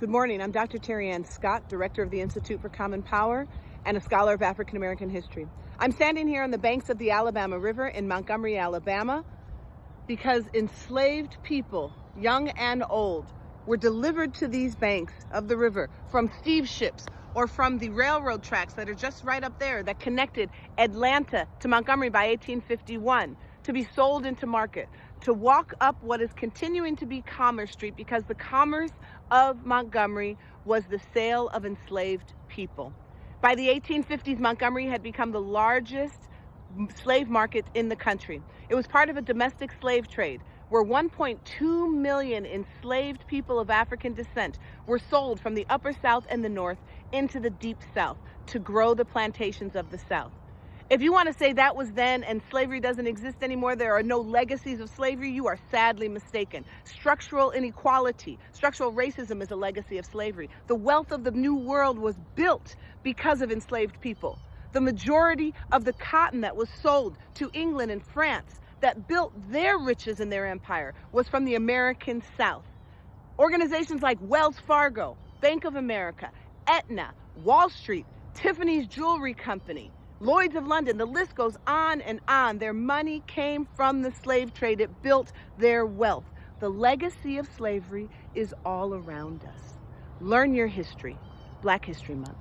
Good morning. I'm Dr. Terry Ann Scott, Director of the Institute for Common Power and a scholar of African American history. I'm standing here on the banks of the Alabama River in Montgomery, Alabama, because enslaved people, young and old, were delivered to these banks of the river from steam ships or from the railroad tracks that are just right up there that connected Atlanta to Montgomery by 1851, to be sold into market, to walk up what is continuing to be Commerce Street, because the commerce of Montgomery was the sale of enslaved people. By the 1850s, Montgomery had become the largest slave market in the country. It was part of a domestic slave trade where 1.2 million enslaved people of African descent were sold from the upper South and the North into the deep South to grow the plantations of the South. If you want to say that was then and slavery doesn't exist anymore, there are no legacies of slavery, you are sadly mistaken. Structural inequality, structural racism is a legacy of slavery. The wealth of the New World was built because of enslaved people. The majority of the cotton that was sold to England and France that built their riches and their empire was from the American South. Organizations like Wells Fargo, Bank of America, Aetna, Wall Street, Tiffany's Jewelry Company, Lloyd's of London, the list goes on and on. Their money came from the slave trade. It built their wealth. The legacy of slavery is all around us. Learn your history. Black History Month.